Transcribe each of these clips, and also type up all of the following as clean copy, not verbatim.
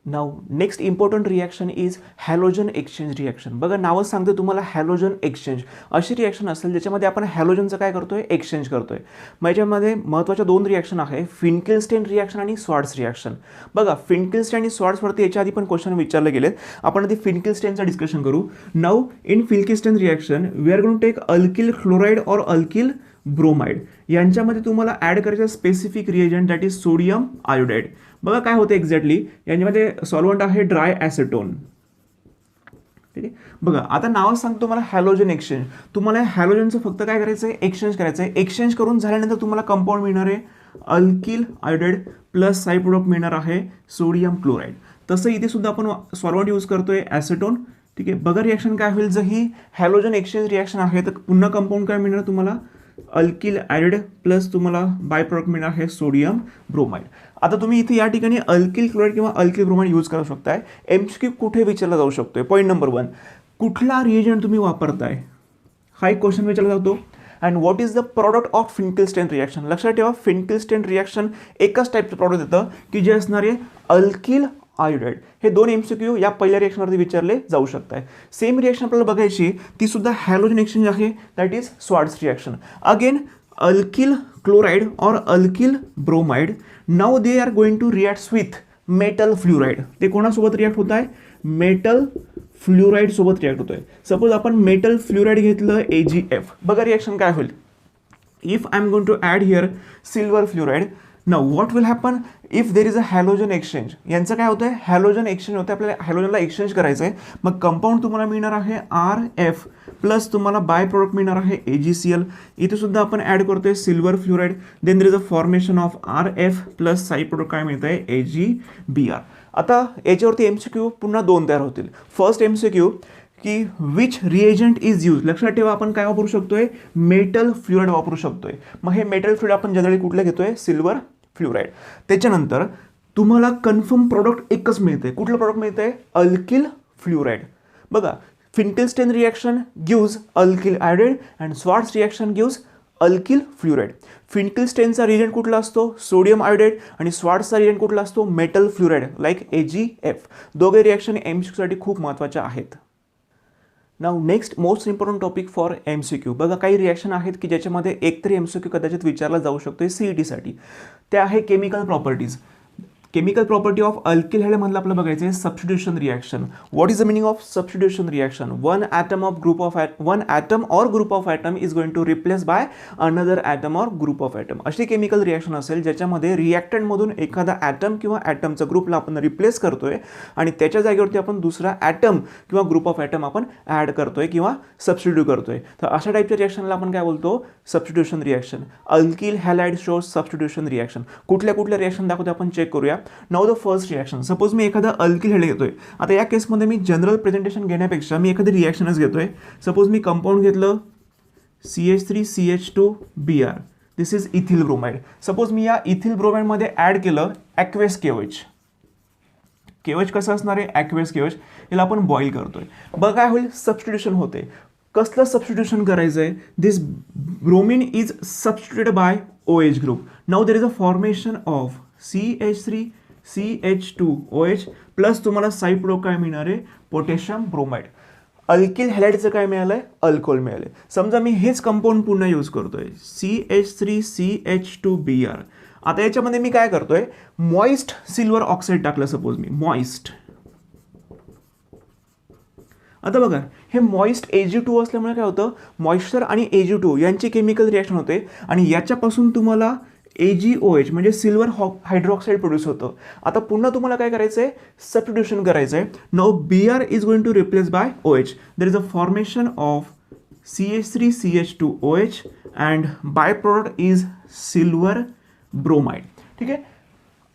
Now next important reaction is halogen exchange reaction. बघा नावच सांगते तुम्हाला हॅलोजन एक्सचेंज. अशी रिॲक्शन असेल ज्याच्यामध्ये आपण हॅलोजनचं काय करतोय, एक्सचेंज करतोय. मग याच्यामध्ये महत्त्वाच्या दोन रिॲक्शन आहे, फिनकिल्स्टेन रिॲक्शन आणि स्वार्ट्स रिॲक्शन. बघा फिनकिल्स्टेन आणि स्वार्ट्सवरती याच्या आधी पण क्वेश्चन विचारले गेलेत. आपण आधी फिनकिल्स्टेनचं डिस्कशन करू. Now in Finkelstein reaction we are going to take alkyl chloride or alkyl bromide. यांच्यामध्ये तुम्हाला ॲड करायचं specific reagent that is sodium iodide. बघा काय होतं एक्झॅक्टली, यांच्यामध्ये सॉल्वंट आहे ड्राय ॲसेटोन. ठीक आहे. बघा आता नावच सांगतो तुम्हाला हॅलोजन एक्सचेंज. तुम्हाला हॅलोजनचं फक्त काय करायचं आहे, एक्सचेंज करायचं आहे. एक्सचेंज करून झाल्यानंतर तुम्हाला कंपाऊंड मिळणार आहे alkyl iodide plus side product मिळणार आहे सोडियम क्लोराईड. तसं इथे सुद्धा आपण सॉल्वंट यूज करतोय ॲसेटोन. ठीक आहे. बघा रिॲक्शन काय होईल, जर ही हॅलोजन एक्सचेंज रिॲक्शन आहे तर पुन्हा कंपाऊंड काय मिळणार तुम्हाला, अल्किल आयोडाईड प्लस तुम्हाला बाय प्रोडक्ट मिळणार आहे सोडियम ब्रोमाइड. आता तुम्ही इथे या ठिकाणी अल्किल क्लोराईड किंवा अल्किल ब्रोमाइड यूज करू शकताय. एमसीक्यू कुठे विचारला जाऊ शकतोय, पॉईंट नंबर 1, कुठला रिएजंट तुम्ही वापरताय हा एक क्वेश्चन विचारला जातो. And what is the product of Finkelstein reaction. लक्षात ठेवा फिनकिल्स्टेन रिॲक्शन एकच टाईपचं प्रॉडक्ट येतं की जे असणारे अल्किल आयोडाईड. हे दोन एमसीक्यू या पहिल्या रिॲक्शनवरती विचारले जाऊ शकतात. सेम रिॲक्शन आपल्याला बघायची, ती सुद्धा हॅलोजन एक्सचेंज आहे, that is Swarts reaction. Again alkyl chloride or alkyl bromide. Now they are going to react with metal fluoride. ते कोणासोबत रिॲक्ट होत आहे, मेटल फ्ल्युराईड सोबत रिॲक्ट होतोय. सपोज आपण मेटल फ्ल्युराईड घेतलं AgF. बघा रिॲक्शन काय होईल, if I am going to add here silver fluoride. Now what will happen if there is a halogen exchange. यांचं काय होतं आहे, हॅलोजन एक्सचेंज होतं, आपल्याला हॅलोजनला एक्सचेंज करायचं आहे. मग कंपाऊंड तुम्हाला मिळणार आहे RF प्लस तुम्हाला बाय प्रोडक्ट मिळणार आहे AgCl. इथे सुद्धा आपण ॲड करतोय silver fluoride. Then there is a formation of RF plus side product काय मिळतं आहे AgBr. आता याच्यावरती एमसीक्यू पुन्हा दोन तयार होतील. फर्स्ट एमसीक्यू की विच रिएजंट इज यूज. लक्षात ठेवा आपण काय वापरू शकतोय, मेटल फ्ल्युराईड वापरू शकतोय. मग हे मेटल फ्ल्युराईड आपण जनरली कुठलं घेतोय, सिल्वर फ्ल्युराईड. त्याच्यानंतर तुम्हाला कन्फर्म प्रॉडक्ट एकच मिळते. कुठलं प्रॉडक्ट मिळतंय, अल्किल फ्ल्युराईड. बघा Finkelstein reaction gives alkyl iodide and Swarts reaction gives alkyl fluoride. फिनकिल्स्टेनचा रिएजंट कुठला असतो, सोडियम आयोडाईड, आणि स्वार्ट्सचा रिएजंट कुठला असतो, मेटल फ्ल्युराईड लाईक AgF. दोघे रिॲक्शन एमसीक्यूसाठी खूप महत्त्वाच्या आहेत. Now next most important topic for MCQ. बघा काही रिॲक्शन आहेत की ज्याच्यामध्ये एकतरी MCQ कदाचित विचारला जाऊ शकतो CETसाठी. ते आहे chemical properties. Chemical property of alkyl हायड्राईडमधलं आपलं बघायचं आहे substitution reaction. What is the meaning of substitution reaction, one atom or group of atom is going to replace by another atom or group of atom. अशी chemical reaction असेल ज्याच्यामध्ये रिॲक्टंटमधून एखादा item किंवा ॲटमचा ग्रुपला आपण रिप्लेस करतोय आणि त्याच्या जागेवरती आपण दुसरा ॲटम किंवा ग्रुप ऑफ ॲटम आपण ॲड करतोय किंवा सबस्टिट्यूट करतोय. तर अशा टाईपच्या रिॲक्शनला आपण काय बोलतो, substitution reaction. Alkyl halide shows substitution reaction. कुठल्या कुठल्या रिॲक्शन दाखवते आपण चेक करूया. Now the first reaction, suppose मी एखादा अल्किल हायड्राईड घेतोय. आता या केसमध्ये मी जनरल प्रेझेंटेशन घेण्यापेक्षा मी एखादी रिॲक्शनच घेतोय. सपोज मी कंपाऊंड घेतलं CH3CH2Br. This is ethyl bromide. Suppose मी या इथिल ब्रोमाइडमध्ये ॲड केलं ॲक्वेस KOH. KOH कसं असणार आहे, ॲक्वेस KOH. याला आपण बॉईल करतोय. बघा काय होईल, सबस्टिट्यूशन होते. कसलं सबस्टिट्यूशन करायचं आहे, this bromine is substituted by OH group. Now there is a formation of CH3CH2OH plus तुम्हाला साईड प्रोडक्ट काय मिळणार आहे, पोटॅशियम ब्रोमाइड. अल्किल हॅलाइडचं काय मिळालं आहे, अल्कोहोल मिळालं आहे. समजा मी हेच कंपाऊंड पुन्हा यूज करतोय CH3CH2Br. आता याच्यामध्ये मी काय करतोय, मॉइस्ट सिल्वर ऑक्साईड टाकलं. सपोज मी मॉइस्ट. आता बघा हे मॉइस्ट Ag2 असल्यामुळे काय होतं, मॉइश्चर आणि Ag2 यांची केमिकल रिॲक्शन होते आणि याच्यापासून तुम्हाला AgOH म्हणजे सिल्वर हायड्रॉक्साईड प्रोड्यूस होतं. आता पुन्हा तुम्हाला काय करायचं आहे, सबस्टिट्यूशन करायचं आहे. Now Br is going to replace by OH. There is a formation of CH3CH2OH and byproduct is silver bromide. ठीक आहे.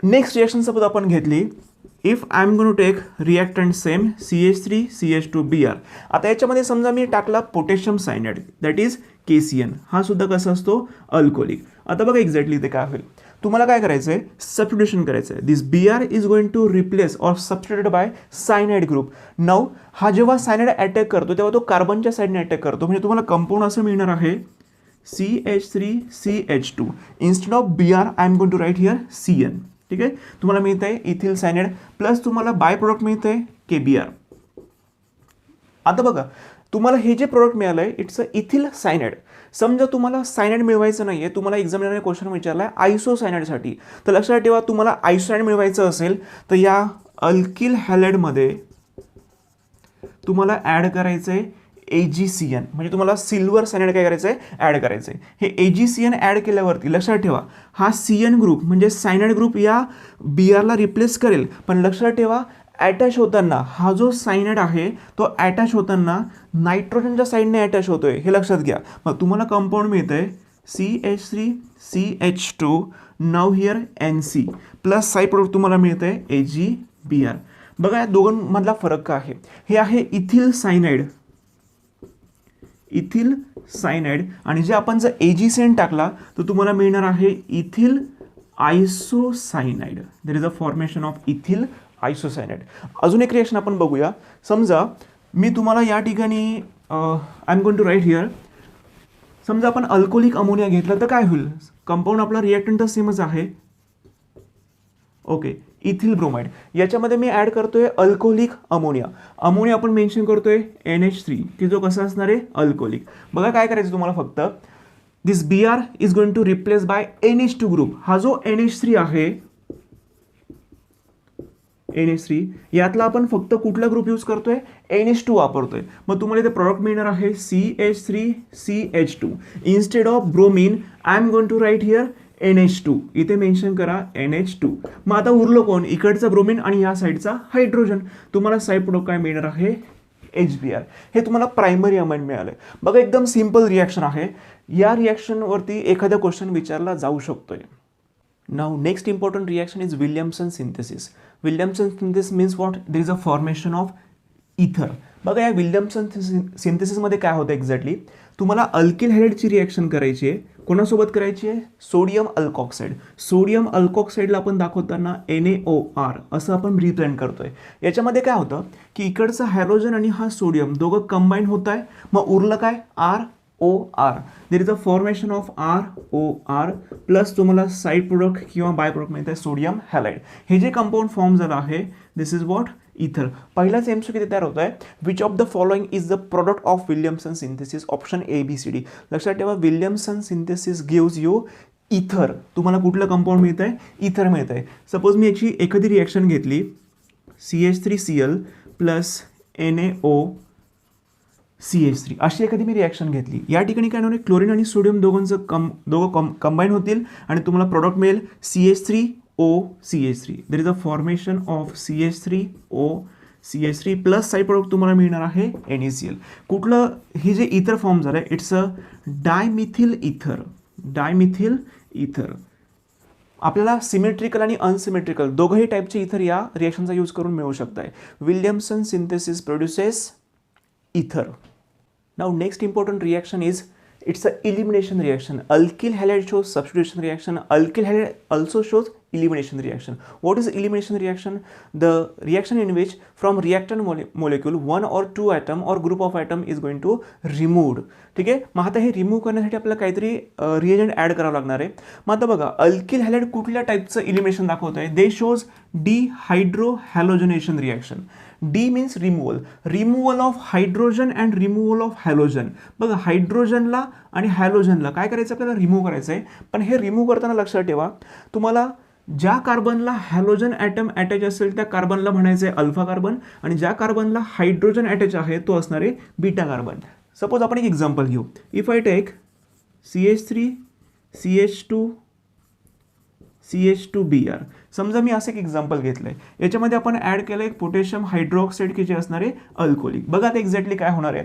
नेक्स्ट रिॲक्शन सपोज आपण घेतली, if I am going to take reactant same CH3CH2Br. आता याच्यामध्ये समजा मी टाकला potassium cyanide that is KCN. हा सुद्धा कसा असतो, अल्कोहोलिक. आता बघा एक्झॅक्टली ते काय होईल, तुम्हाला काय करायचं आहे, सबस्टिट्यूशन करायचं आहे. This Br is going to replace or substituted by cyanide group. Now हा जेव्हा सायनाइड अटॅक करतो तेव्हा तो कार्बनच्या साईडने अटॅक करतो. म्हणजे तुम्हाला कंपाऊंड असं मिळणार आहे CH3CH2. Instead of Br I am going to write here CN. ठीक आहे, तुम्हाला मिळतं आहे इथिल सायनाइड प्लस तुम्हाला बाय प्रोडक्ट मिळतं आहे KBr. आता बघा तुम्हाला हे जे प्रोडक्ट मिळालं आहे इट्स अ इथिल सायनाइड. समजा तुम्हाला सायनाइड मिळवायचं नाही आहे, तुम्हाला एक्झामिनरने क्वेश्चन विचारला आहे आयसोसायनाइडसाठी, तर लक्षात ठेवा तुम्हाला आयसोसायनाइड मिळवायचं असेल तर या अल्किल हॅलाइडमध्ये तुम्हाला ॲड करायचं आहे AgCN, म्हणजे तुम्हाला सिल्वर सायनाइड काय करायचं आहे ॲड करायचं आहे. हे AgCN ॲड केल्यावरती लक्षात ठेवा हा CN ग्रुप म्हणजे सायनाइड ग्रुप या Brला रिप्लेस करेल, पण लक्षात ठेवा अटॅच होताना हा जो सायनाइड आहे तो अटॅच होताना नायट्रोजनच्या साईडने अटॅच होतोय, हे लक्षात घ्या. मग तुम्हाला कंपाऊंड मिळतंय CH3 CH2 now here NC plus side product तुम्हाला मिळतंय AgBr. बघा या दोघांमधला फरक काय आहे, हे आहे इथिल सायनाइड, इथिल सायनाइड, आणि जे आपण जर AgCN टाकला तर तुम्हाला मिळणार आहे ethyl isocyanide. There is a formation of ethyl isocyanide. अजून एक रिएक्शन आपण बघूया. समजा मी तुम्हाला या ठिकाणी I am going to write here, समजा आपण अल्कोहोलिक अमोनिया घेतला तर काय होईल, कंपाऊंड आपला रिएक्टंट तर सेमच आहे. ओके, इथिल ब्रोमाइड, याच्यामध्ये मी ॲड करतोय अल्कोहोलिक अमोनिया. अमोनिया आपण मेन्शन करतोय NH3 की जो कसा असणार आहे अल्कोहोलिक. बघा काय करायचं तुम्हाला, फक्त this Br is going to replace by NH2 group. हा जो NH3 आहे NH3 यातला आपण फक्त कुठला ग्रुप यूज करतोय NH2 वापरतोय. मग तुम्हाला इथे प्रॉडक्ट मिळणार आहे CH3 CH2. Instead of bromine I am going to write here NH2, इथे मेन्शन करा NH2. मग आता उरलं कोण, इकडचा ब्रोमीन आणि या साईडचा हायड्रोजन. तुम्हाला साईड प्रोडक्ट काय मिळणार आहे HBr. हे तुम्हाला प्रायमरी अमाइन मिळालं. बघा एकदम सिंपल रिॲक्शन आहे. या रिॲक्शनवरती एखादा क्वेश्चन विचारला जाऊ शकतोय. Now next important reaction is Williamson synthesis. Williamson synthesis means what? There is a formation of ether. बघा या विल्यमसन सिंथेसिसमध्ये काय होतं एक्झॅक्टली, तुम्हाला अल्किल हॅलाइडची रिॲक्शन करायची आहे. कोणासोबत करायची आहे, सोडियम अल्कॉक्साईड. सोडियम अल्कॉक्साईडला आपण दाखवताना NaOR असं आपण रिप्रेझेंट करतोय. याच्यामध्ये काय होतं की इकडचं हायड्रोजन आणि हा सोडियम दोघं कंबाईन होत आहे, मग उरलं काय ROR. There is a formation of ROR plus तुम्हाला साईड प्रोडक्ट किंवा बाय प्रोडक्ट मिळत आहे सोडियम हॅलाइड. हे जे कंपाऊंड फॉर्म झालं आहे दिस इज वॉट इथर. पहिलाच एमसी किती तयार होत आहे, which of the following is the product of Williamson synthesis, option ABCD. लक्षात ठेवा विल्यमसन सिंथेसिस गिव्स यू इथर. तुम्हाला कुठलं कंपाऊंड मिळत आहे, इथर मिळत आहे. सपोज मी याची एखादी रिॲक्शन घेतली CH3Cl प्लस NaOCH3 अशी एखादी मी रिॲक्शन घेतली. या ठिकाणी काय होणार, क्लोरीन आणि सोडियम दोघं कंबाईन होतील आणि तुम्हाला प्रोडक्ट मिळेल CH3OCH3. There is a formation of CH3OCH3 plus side product तुम्हाला मिळणार आहे NaCl. कुठलं हे जे इथर फॉर्म झालं आहे इट्स अ डायमिथिल इथर. डायमिथिल इथर. आपल्याला सिमेट्रिकल आणि अनसिमेट्रिकल दोघंही टाईपचे इथर या रिॲक्शनचा यूज करून मिळू शकत आहे. Williamson synthesis produces ether. Now next important reaction is it's a elimination reaction. Alkyl halide shows substitution reaction. Alkyl halide also shows elimination reaction. What is elimination reaction? The reaction in which from reactant molecule one or two atom or group of atom is going to removed. ठीक आहे, मग आता हे remove करण्यासाठी आपल्याला काहीतरी reagent add करावं लागणार आहे. मग आता बघा अल्किल हॅलाइड कुठल्या टाईपचं इलिमिनेशन दाखवत आहे, they shows dehydrohalogenation reaction. De means removal, removal of hydrogen and removal of halogen. बघा हायड्रोजनला आणि हॅलोजनला काय करायचं आपल्याला, रिमूव्ह करायचं आहे. पण हे रिमूव्ह करताना लक्षात ठेवा तुम्हाला ज्या कार्बनला हॅलोजन ॲटम अटॅच असेल त्या कार्बनला म्हणायचं आहे अल्फा कार्बन, आणि ज्या कार्बनला हायड्रोजन अटॅच आहे तो असणार आहे बीटा कार्बन. सपोज आपण एक एक्झाम्पल घेऊ. If I take CH3 CH2 CH2Br. समजा मी असं एक एक्झाम्पल घेतलं आहे, याच्यामध्ये आपण ॲड केलं एक पोटॅशियम हायड्रोक्साईड की जे असणार आहे अल्कोहोलिक. बघा आता एक्झॅक्टली काय होणार आहे,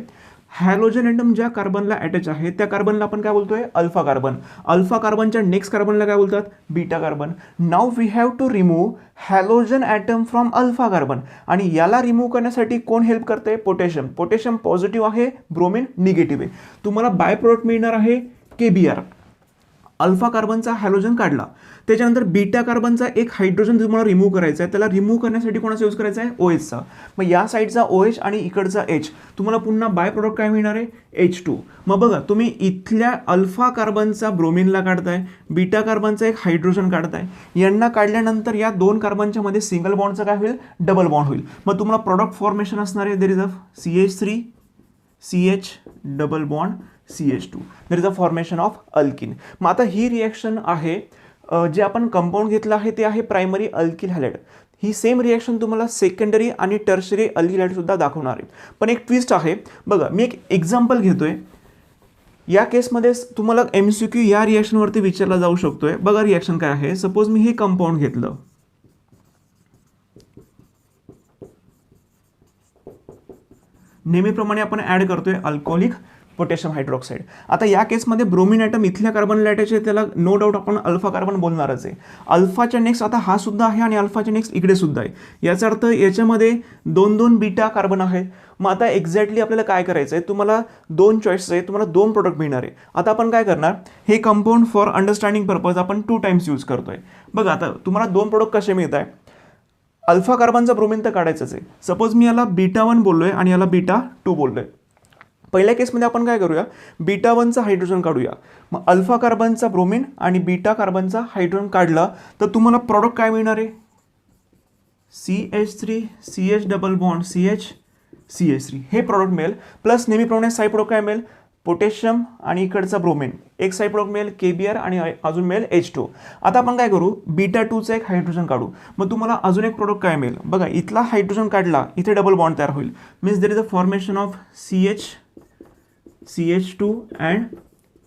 हॅलोजन ॲटम ज्या कार्बनला अटॅच आहे त्या कार्बनला आपण काय बोलतोय अल्फा कार्बन. अल्फा कार्बनच्या नेक्स्ट कार्बनला काय बोलतात beta carbon. Now we have to remove halogen atom from alpha carbon, आणि याला रिमूव्ह करण्यासाठी कोण हेल्प करते, पोटॅशियम. पोटॅशियम पॉझिटिव्ह आहे, ब्रोमीन निगेटिव्ह आहे. तुम्हाला बाय प्रोडक्ट मिळणार आहे KBr. अल्फा कार्बनचा हॅलोजन काढला, त्याच्यानंतर बीटा कार्बनचा एक हायड्रोजन तुम्हाला रिमूव्ह करायचा आहे, त्याला रिमूव्ह करण्यासाठी कोणाचा यूज करायचा आहे, OHचा. मग या साईडचा OH आणि इकडचा H, तुम्हाला पुन्हा बाय प्रोडक्ट काय मिळणार आहे, H2. मग बघा तुम्ही इथल्या अल्फा कार्बनचा ब्रोमिनला काढताय, बीटा कार्बनचा एक हायड्रोजन काढताय, यांना काढल्यानंतर या दोन कार्बनच्या मध्ये सिंगल बॉन्डचं काय होईल, डबल बॉन्ड होईल. मग तुम्हाला प्रोडक्ट फॉर्मेशन असणार आहे, देर is a CH3 CH double bond CH2, there is a formation of alkene. मग आता ही रिॲक्शन आहे जे आपण कंपाऊंड घेतलं आहे ते आहे प्रायमरी अल्किल हॅलाइड. ही सेम रिॲक्शन तुम्हाला सेकंडरी आणि टर्शरी अल्किल हॅलाइड सुद्धा दाखवणार आहे. पण एक ट्विस्ट आहे बघा, मी एक एक्झाम्पल घेतोय. या केसमध्ये तुम्हाला MCQ या रिॲक्शनवरती विचारला जाऊ शकतोय. बघा रिॲक्शन काय आहे. सपोज मी हे कंपाऊंड घेतलं, नेहमीप्रमाणे आपण ऍड करतोय अल्कोहोलिक पोटॅशियम हायड्रॉक्साईड. आता या केसमध्ये ब्रोमिन ॲटम इथल्या कार्बनला अटॅच आहे, त्याला नो डाऊट आपण अल्फा कार्बन बोलणारच आहे. अल्फाच्या नेक्स्ट आता हा सुद्धा आहे आणि अल्फाच्या नेक्स्ट इकडे सुद्धा आहे. याचा अर्थ याच्यामध्ये दोन दोन बीटा कार्बन आहेत. मग आता एक्झॅक्टली आपल्याला काय करायचं आहे, तुम्हाला दोन चॉईस आहे, तुम्हाला दोन प्रोडक्ट मिळणार आहे. आता आपण काय करणार, हे कंपाऊंड फॉर अंडरस्टँडिंग पर्पज आपण 2 टाइम्स यूज करतोय. बघा आता तुम्हाला दोन प्रोडक्ट कसे मिळत आहे. अल्फा कार्बनचा ब्रोमिन तर काढायचंच आहे. सपोज मी याला β1 बोललोय आणि याला β2 बोललोय. पहिल्या केसमध्ये आपण काय करूया, β1चा हायड्रोजन काढूया. मग अल्फा कार्बनचा ब्रोमिन आणि बीटा कार्बनचा हायड्रोजन काढला तर तुम्हाला प्रॉडक्ट काय मिळणार आहे, CH3 CH double bond CH CH3 हे प्रॉडक्ट मिळेल. प्लस नेहमीप्रमाणे साईड प्रॉडक्ट काय मिळेल, पोटॅशियम आणि इकडचा ब्रोमिन, एक साईड प्रॉडक्ट मिळेल KBr आणि अजून मिळेल H2. आता आपण काय करू, β2चा एक हायड्रोजन काढू. मग तुम्हाला अजून एक प्रॉडक्ट काय मिळेल, बघा इथला हायड्रोजन काढला, इथे डबल बॉन्ड तयार होईल. Means there is a formation of CH2 and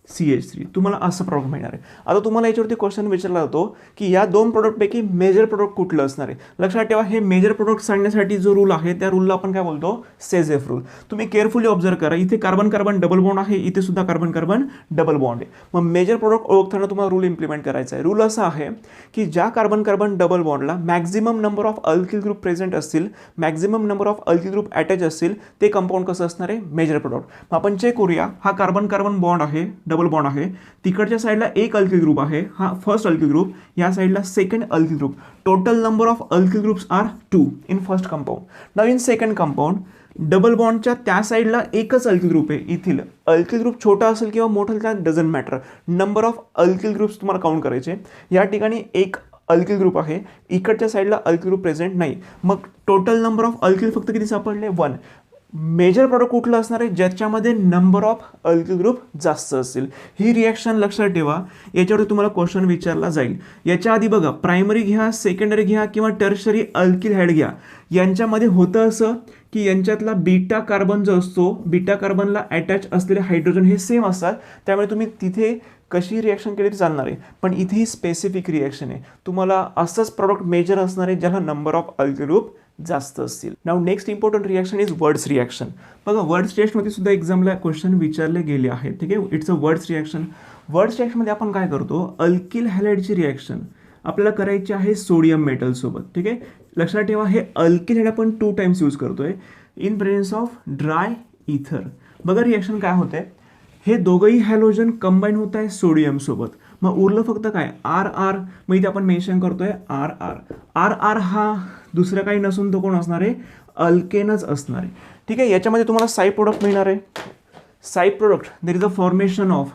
CH3. तुम्हाला असं प्रॉडक्ट मिळणार आहे. आता तुम्हाला याच्यावरती क्वेश्चन विचारला जातो की या दोन प्रोडक्टपैकी मेजर प्रोडक्ट कुठलं असणार आहे. लक्षात ठेवा, हे मेजर प्रोडक्ट सांगण्यासाठी जो रूल आहे त्या रूलला आपण काय बोलतो, सेझेफ रूल. तुम्ही केअरफुली ऑब्झर्व करा, इथे कार्बन कार्बन डबल बॉन्ड आहे, इथे सुद्धा कार्बन कार्बन डबल बॉन्ड आहे. मग मेजर प्रोडक्ट ओळखताना तुम्हाला रूल इम्प्लिमेंट करायचा आहे. रूल असा आहे की ज्या कार्बन कार्बन डबल बॉन्डला maximum number of alkyl group present असतील, maximum number of alkyl group attach असतील, ते कंपाऊंड कसं असणार आहे, मेजर प्रोडक्ट. मग आपण चेक करूया, हा कार्बन कार्बन बॉन्ड आहे, डबल बॉन्ड आहे, तिकडच्या साईडला एक अल्किल ग्रुप आहे, हा फर्स्ट अल्किल ग्रुप, या साईडला second alkyl group. Total number of alkyl groups are 2 in first compound. Now in second compound double बॉन्डच्या त्या साईडला एकच अल्किल ग्रुप आहे. इथील अल्किल ग्रुप छोटा असेल किंवा मोठा असेल, त्यात doesn't matter. Number of alkyl groups तुम्हाला काउंट करायचे. या ठिकाणी एक अल्किल ग्रुप आहे, इकडच्या साईडला अल्किल ग्रुप प्रेझेंट नाही. मग टोटल नंबर ऑफ अल्किल फक्त किती सापडले, 1. मेजर प्रॉडक्ट कुठलं असणार आहे, ज्याच्यामध्ये नंबर ऑफ अल्किल ग्रुप जास्त असतील. ही रिॲक्शन लक्षात ठेवा, याच्यावर तुम्हाला क्वेश्चन विचारला जाईल. याच्या आधी बघा, प्रायमरी घ्या, सेकंडरी घ्या किंवा टर्शरी अल्किल हॅलाइड घ्या, यांच्यामध्ये होतं असं की यांच्यातला बीटा कार्बन जो असतो, बीटा कार्बनला अटॅच असलेले हायड्रोजन हे सेम असतात. त्यामुळे तुम्ही तिथे कशी रिॲक्शन केली तरी चालणार आहे. पण इथे ही स्पेसिफिक रिॲक्शन आहे, तुम्हाला असंच प्रॉडक्ट मेजर असणार आहे ज्याला नंबर ऑफ अल्किल ग्रुप जास्त असतील. Now next important reaction is Wurtz reaction. बघा वर्ड्स टेस्टमध्ये सुद्धा एक्झामला क्वेश्चन विचारले गेले आहेत. ठीक आहे, it's a Wurtz reaction. Wurtz रिॲक्शनमध्ये आपण काय करतो, अल्किल हॅलाइडची रिॲक्शन आपल्याला करायची आहे सोडियम मेटल सोबत. ठीक आहे, लक्षात ठेवा, हे अल्किल हॅलाइड आपण 2 टाइम्स यूज करतोय इन प्रेझेन्स ऑफ ड्राय इथर. बघा रिॲक्शन काय होते, हे दोघंही हॅलोजन कंबाईन होत आहे सोडियम सोबत. मग उरलं फक्त काय, RR. मग इथे आपण मेन्शन करतोय RR. RR हा दुसरं काही नसून तो कोण असणार आहे, अल्केनच असणार आहे. ठीक आहे, याच्यामध्ये तुम्हाला साईड प्रोडक्ट मिळणार आहे. Side product there is a formation of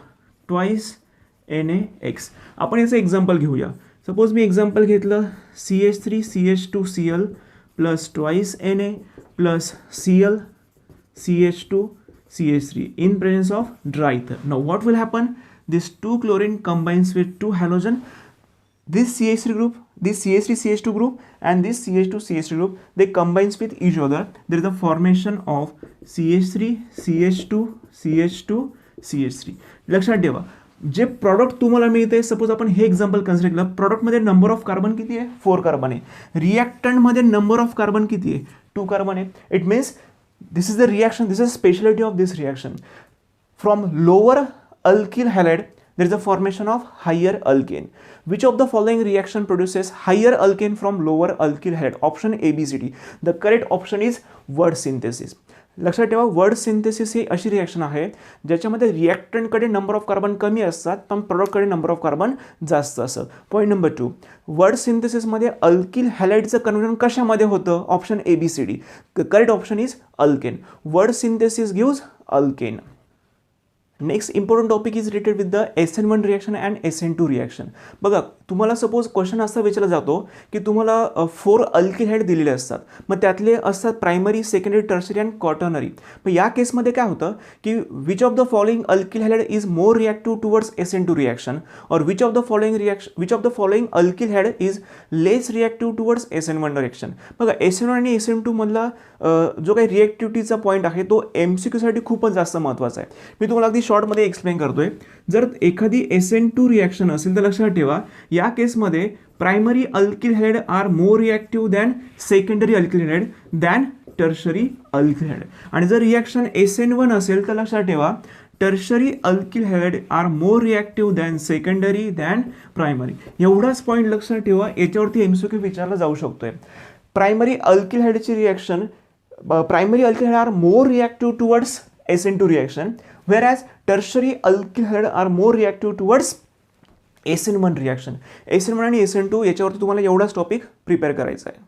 twice NaX. आपण याचं एक्झाम्पल घेऊया. सपोज मी एक्झाम्पल घेतलं, CH3 CH2Cl plus twice Na plus Cl CH2 CH3 in presence of dry ether. Now what will happen? This 2 chlorine combines with 2 halogen. This CH3 group, this CH3 CH2 group and this CH2 CH3 group, they combines with each other. There is a formation of CH3 CH2 CH2 CH3. लक्षात ठेवा, जे product तुम्हाला मिळते, suppose आपण हे example consider केलं, प्रॉडक्टमध्ये number of carbon किती आहे, 4 कार्बन आहे. रिॲक्टंटमध्ये नंबर ऑफ कार्बन किती आहे, 2 कार्बन आहे. It means this is the reaction, this is speciality of this reaction. From lower alkyl halide there is a formation of higher alkane. Which of the following reaction produces higher alkane from lower alkyl halide? Option A, B, C, D. The correct option is word synthesis. लक्षात ठेवा, word synthesis ही अशी reaction आहे ज्याच्यामध्ये रिॲक्टंटकडे number of carbon कमी असतात पण प्रॉडक्टकडे number of carbon जास्त असतं. पॉईंट नंबर 2, वर्ड सिंथेसिसमध्ये अल्किल हॅलाइडचं कन्व्हर्जन कशामध्ये होतं? Option ABCD. Correct option is alkane. Wurtz synthesis gives alkane. Next important topic is related with the SN1 reaction and SN2 reaction. बघा, तुम्हाला सपोज क्वेश्चन असा विचारला जातो की तुम्हाला 4 अल्किल हाइड दिलेले असतात, मग त्यातले असतात primary, secondary, tertiary and quaternary. मग या केसमध्ये काय होतं की which of the following alkyl halide is more reactive towards SN2 reaction, or which of the following alkyl halide is less reactive towards SN1 reaction. बघा, SN1 आणि SN2 मधला जो काही रिॲक्टिव्हिटीचा पॉईंट आहे तो MCQ साठी खूपच जास्त महत्त्वाचा आहे. मी तुम्हाला अगदी शॉर्टमध्ये एक्सप्लेन करतोय. जर एखादी SN2 रिॲक्शन असेल तर लक्षात ठेवा, या केसमध्ये primary alkyl halide are more reactive than secondary alkyl halide than tertiary alkyl halide. आणि जर रिॲक्शन SN1 असेल तर लक्षात ठेवा, tertiary alkyl halide are more reactive than secondary than primary. एवढाच पॉईंट लक्षात ठेवा, याच्यावरती MCQ विचारला जाऊ शकतोय. प्रायमरी अल्किल हाइडची reaction, primary alkyl halide are more reactive towards SN2 reaction, whereas tertiary alkyl halide are more reactive towards SN1 reaction. SN1 आणि SN2 याच्यावरती तुम्हाला एवढाच टॉपिक प्रिपेअर करायचा आहे.